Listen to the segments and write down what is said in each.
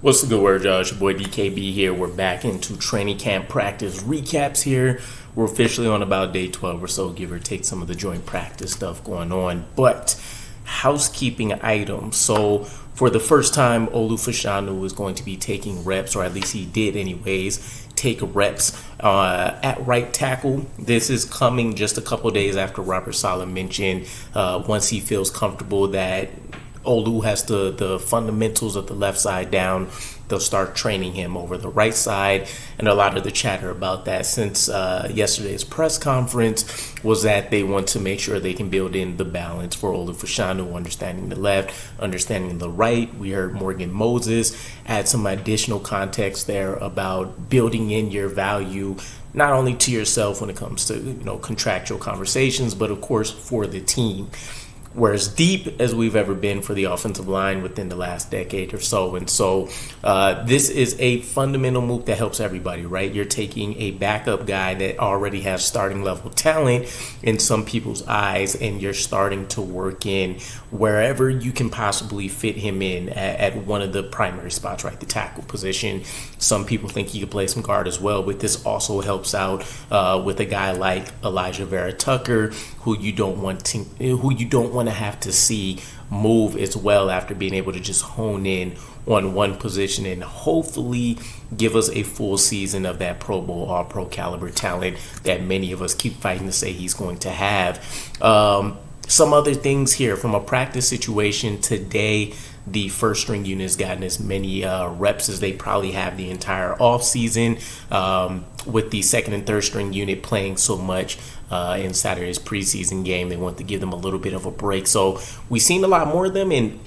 What's the good word, y'all? It's your boy DKB here. We're back into training camp practice recaps here. We're officially on about day 12 or so, give or take some of the joint practice stuff going on. But housekeeping items. So for the first time, Olu Fashanu is going to be taking reps, or at least he did anyways, take reps at right tackle. This is coming just a couple days after Robert Saleh mentioned once he feels comfortable that Olu has the fundamentals of the left side down, they'll start training him over the right side. And a lot of the chatter about that since yesterday's press conference was that they want to make sure they can build in the balance for Olu Fashanu, understanding the left, understanding the right. We heard Morgan Moses add some additional context there about building in your value, not only to yourself when it comes to contractual conversations, but of course for the team. We're as deep as we've ever been for the offensive line within the last decade or so. And so this is a fundamental move that helps everybody, right? You're taking a backup guy that already has starting level talent in some people's eyes, and you're starting to work in wherever you can possibly fit him in at one of the primary spots, right? The tackle position. Some people think he could play some guard as well, but this also helps out with a guy like Elijah Vera Tucker, who you don't want to have to see move as well after being able to just hone in on one position and hopefully give us a full season of that Pro Bowl, all pro caliber talent that many of us keep fighting to say he's going to have. Some other things here from a practice situation today. The first string unit has gotten as many reps as they probably have the entire offseason, with the second and third string unit playing so much in Saturday's preseason game. They want to give them a little bit of a break. So we've seen a lot more of them, and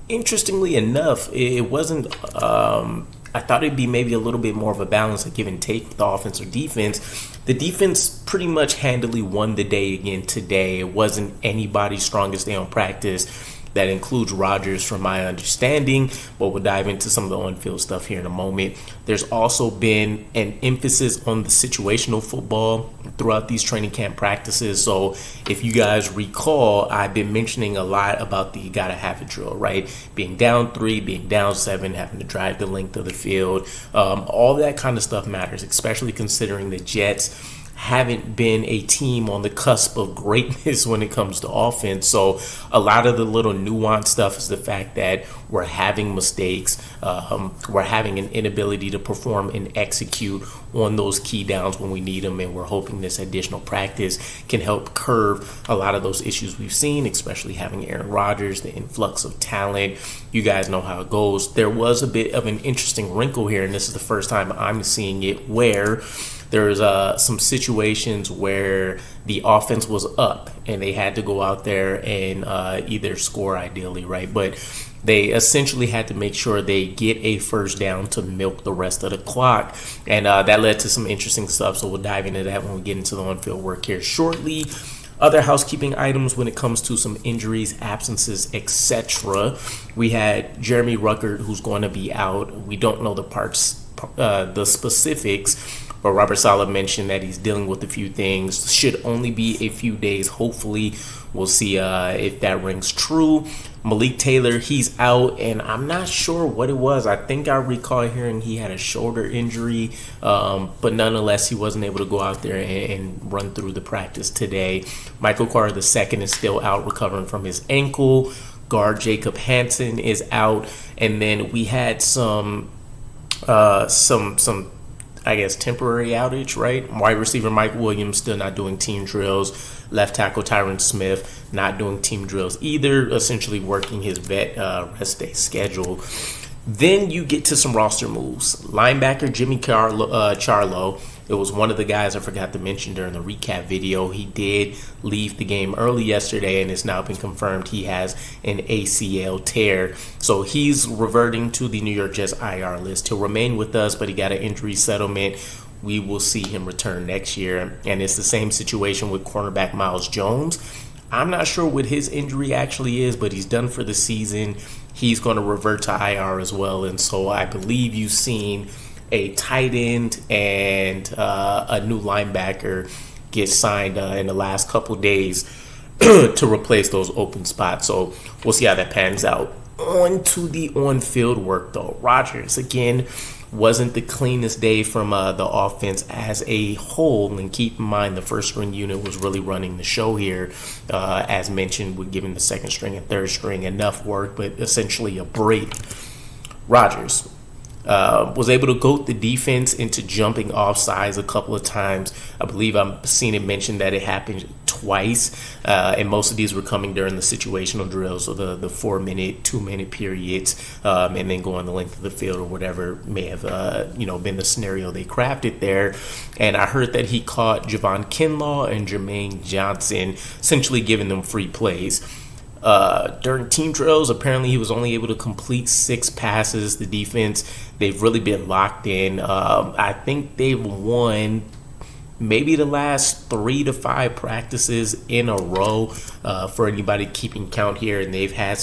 interestingly enough, it wasn't I thought it'd be maybe a little bit more of a balance of give and take with the offense or defense. The defense pretty much handily won the day again today. It wasn't anybody's strongest day on practice. That includes Rodgers, from my understanding, but we'll dive into some of the on-field stuff here in a moment. There's also been an emphasis on the situational football throughout these training camp practices. So if you guys recall, I've been mentioning a lot about the gotta have it drill, right? Being down 3, being down 7, having to drive the length of the field. All that kind of stuff matters, especially considering the Jets haven't been a team on the cusp of greatness when it comes to offense. So a lot of the little nuanced stuff is the fact that we're having mistakes. We're having an inability to perform and execute on those key downs when we need them. And we're hoping this additional practice can help curb a lot of those issues we've seen, especially having Aaron Rodgers, the influx of talent. You guys know how it goes. There was a bit of an interesting wrinkle here, and this is the first time I'm seeing it, where there's some situations where the offense was up and they had to go out there and either score ideally, right? But they essentially had to make sure they get a first down to milk the rest of the clock. And that led to some interesting stuff. So we'll dive into that when we get into the on-field work here shortly. Other housekeeping items when it comes to some injuries, absences, etc. We had Jeremy Ruckert, who's going to be out. We don't know the specifics. But Robert Saleh mentioned that he's dealing with a few things. Should only be a few days, hopefully. We'll see if that rings true. Malik Taylor, he's out, and I'm not sure what it was. I think I recall hearing he had a shoulder injury, but nonetheless, he wasn't able to go out there and run through the practice today. Michael Carter II is still out, recovering from his ankle. Guard Jacob Hansen is out, and then we had some I guess temporary outage, right? Wide receiver Mike Williams still not doing team drills. Left tackle Tyron Smith not doing team drills either, essentially working his vet rest day schedule. Then you get to some roster moves. Linebacker Jimmy Charlo. It was one of the guys I forgot to mention during the recap video. He did leave the game early yesterday, and it's now been confirmed he has an ACL tear. So he's reverting to the New York Jets IR list. He'll remain with us, but he got an injury settlement. We will see him return next year. And it's the same situation with cornerback Miles Jones. I'm not sure what his injury actually is, but he's done for the season. He's going to revert to IR as well. And so I believe you've seen a tight end and a new linebacker get signed in the last couple days to replace those open spots. So we'll see how that pans out. On to the on-field work, though. Rodgers, again, wasn't the cleanest day from the offense as a whole. And keep in mind, the first string unit was really running the show here. As mentioned, we're giving the second string and third string enough work, but essentially a break. Rodgers was able to goat the defense into jumping off sides a couple of times. I believe I've seen it mentioned that it happened twice, and most of these were coming during the situational drills, so the 4-minute, 2-minute periods, and then going the length of the field or whatever may have been the scenario they crafted there. And I heard that he caught Javon Kinlaw and Jermaine Johnson, essentially giving them free plays. During team drills, apparently he was only able to complete 6 passes. The defense, they've really been locked in. I think they've won maybe the last 3 to 5 practices in a row, for anybody keeping count here, and they've had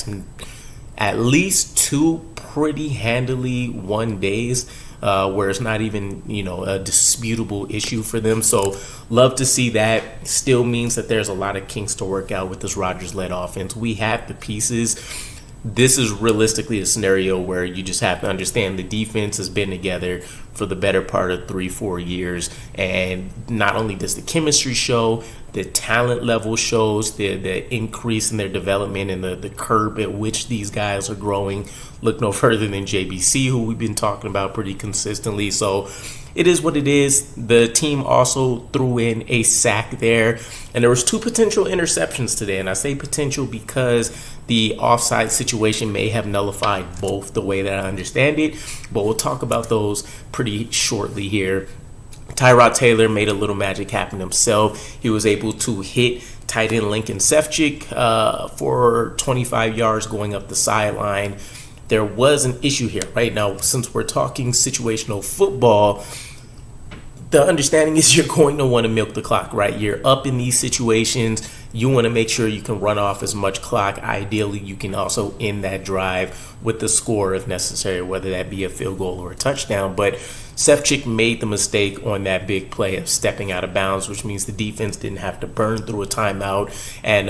at least 2 pretty handily won days. Where it's not even, a disputable issue for them. So love to see that. Still means that there's a lot of kinks to work out with this Rodgers-led offense. We have the pieces. This is realistically a scenario where you just have to understand the defense has been together for the better part of 3-4 years. And not only does the chemistry show, the talent level shows, the increase in their development and the curve at which these guys are growing. Look no further than JBC, who we've been talking about pretty consistently. So it is what it is. The team also threw in a sack there, and there was 2 potential interceptions today. And I say potential because the offside situation may have nullified both the way that I understand it, but we'll talk about those pretty shortly here. Tyrod Taylor made a little magic happen himself. He was able to hit tight end Lincoln Sefcik for 25 yards going up the sideline. There was an issue here, right? Now, since we're talking situational football, the understanding is you're going to want to milk the clock, right? You're up in these situations. You want to make sure you can run off as much clock. Ideally, you can also end that drive with the score if necessary, whether that be a field goal or a touchdown. But Sefcik made the mistake on that big play of stepping out of bounds, which means the defense didn't have to burn through a timeout, and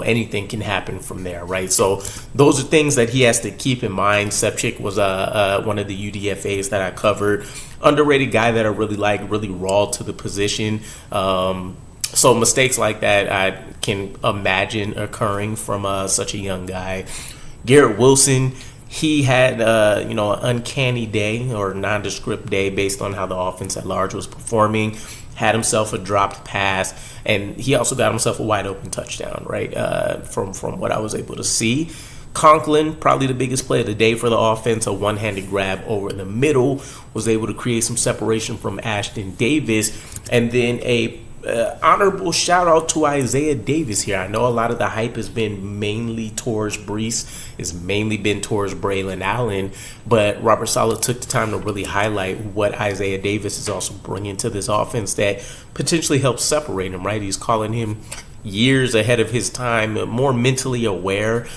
anything can happen from there, right? So those are things that he has to keep in mind. Sefcik was one of the UDFAs that I covered. Underrated guy that I really like, really raw to the position. So mistakes like that I can imagine occurring from such a young guy. Garrett Wilson, he had an uncanny day or nondescript day based on how the offense at large was performing. Had himself a dropped pass, and he also got himself a wide open touchdown, right? From what I was able to see. Conklin, probably the biggest play of the day for the offense, a one-handed grab over the middle, was able to create some separation from Ashton Davis, and then a honorable shout out to Isaiah Davis here. I know a lot of the hype has been mainly towards Breece, it's mainly been towards Braylon Allen, but Robert Saleh took the time to really highlight what Isaiah Davis is also bringing to this offense that potentially helps separate him, right? He's calling him years ahead of his time, more mentally aware,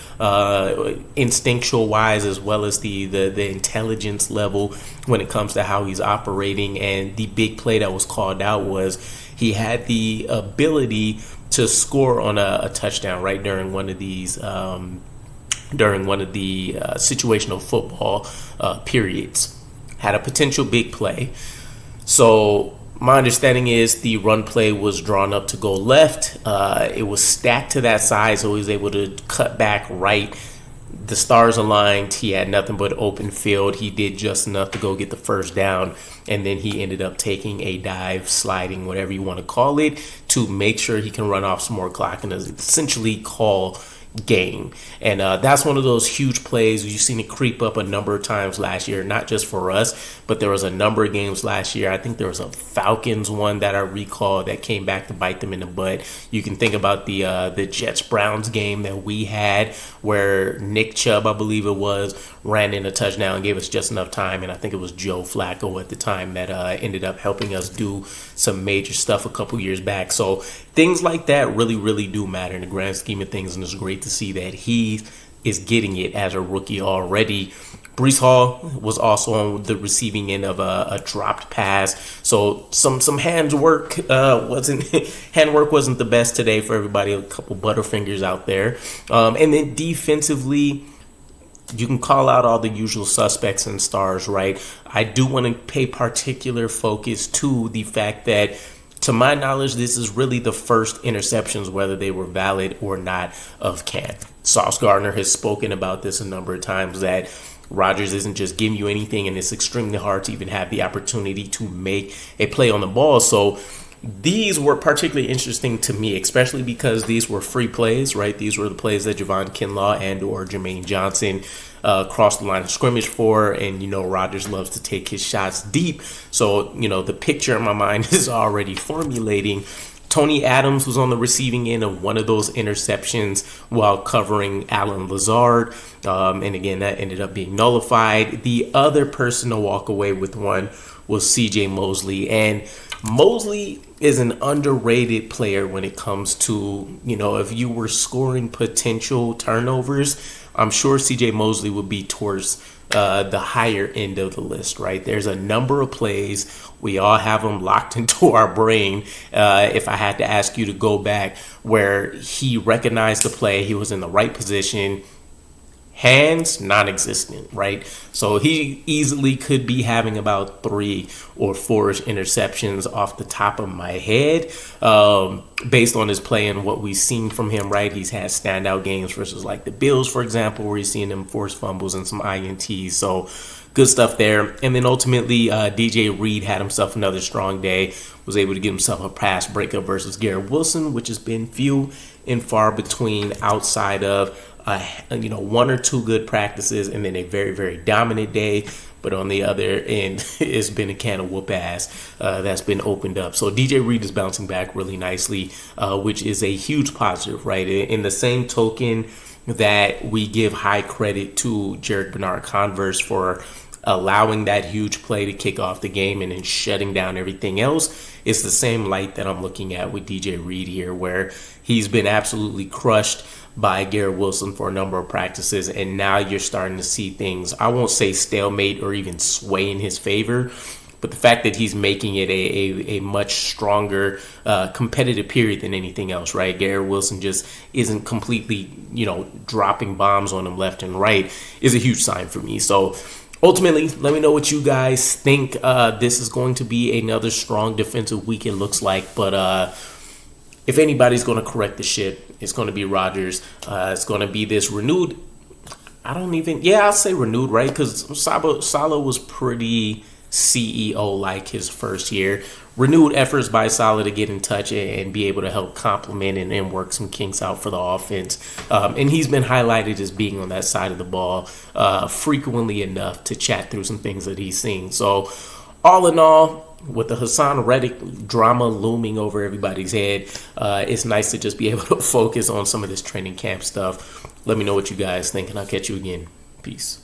instinctual wise, as well as the intelligence level when it comes to how he's operating. And the big play that was called out was he had the ability to score on a touchdown right during one of these situational football periods. Had a potential big play. So my understanding is the run play was drawn up to go left. It was stacked to that side, so he was able to cut back right. The stars aligned. He had nothing but open field. He did just enough to go get the first down, and then he ended up taking a dive, sliding, whatever you want to call it, to make sure he can run off some more clock and essentially call game. And that's one of those huge plays. You've seen it creep up a number of times last year, not just for us, but there was a number of games last year. I think there was a Falcons one that I recall that came back to bite them in the butt. You can think about the Jets-Browns game that we had where Nick Chubb, I believe it was, ran in a touchdown and gave us just enough time, and I think it was Joe Flacco at the time that ended up helping us do some major stuff a couple years back. So things like that really, really do matter in the grand scheme of things, and it's great to see that he is getting it as a rookie already. Breece Hall was also on the receiving end of a dropped pass, so some handwork wasn't the best today for everybody. A couple butterfingers out there, and then defensively, you can call out all the usual suspects and stars, right? I do want to pay particular focus to the fact that, to my knowledge, this is really the first interceptions, whether they were valid or not, of camp. Sauce Gardner has spoken about this a number of times, that Rodgers isn't just giving you anything, and it's extremely hard to even have the opportunity to make a play on the ball. So these were particularly interesting to me, especially because these were free plays, right? These were the plays that Javon Kinlaw and or Jermaine Johnson crossed the line of scrimmage for. And, Rodgers loves to take his shots deep. So, the picture in my mind is already formulating. Tony Adams was on the receiving end of one of those interceptions while covering Alan Lazard. And again, that ended up being nullified. The other person to walk away with one was CJ Mosley. And Mosley is an underrated player when it comes to, if you were scoring potential turnovers, I'm sure CJ Mosley would be towards the higher end of the list, right? There's a number of plays. We all have them locked into our brain. If I had to ask you to go back, where he recognized the play, he was in the right position, hands non-existent, right? So he easily could be having about 3 or 4 interceptions off the top of my head, based on his play and what we've seen from him, right? He's had standout games versus like the Bills, for example, where he's seen him force fumbles and some INTs. So good stuff there. And then ultimately, DJ Reed had himself another strong day, was able to get himself a pass breakup versus Garrett Wilson, which has been few and far between outside of 1 or 2 good practices and then a very, very dominant day. But on the other end, it's been a can of whoop ass that's been opened up. So DJ Reed is bouncing back really nicely, which is a huge positive, right? In the same token that we give high credit to Jared Bernard-Converse for allowing that huge play to kick off the game and then shutting down everything else, it's the same light that I'm looking at with DJ Reed here, where he's been absolutely crushed by Garrett Wilson for a number of practices, and now you're starting to see things, I won't say stalemate or even sway in his favor, but the fact that he's making it a much stronger competitive period than anything else, right? Garrett Wilson just isn't completely, dropping bombs on him left and right is a huge sign for me. So ultimately, let me know what you guys think. This is going to be another strong defensive week, it looks like, but if anybody's going to correct the ship, it's going to be Rodgers. It's going to be this renewed, I'll say renewed, right? Because Saleh was pretty CEO-like his first year. Renewed efforts by Saleh to get in touch and be able to help complement and work some kinks out for the offense. And he's been highlighted as being on that side of the ball frequently enough to chat through some things that he's seen. So all in all, with the Hassan Reddick drama looming over everybody's head, it's nice to just be able to focus on some of this training camp stuff. Let me know what you guys think, and I'll catch you again. Peace.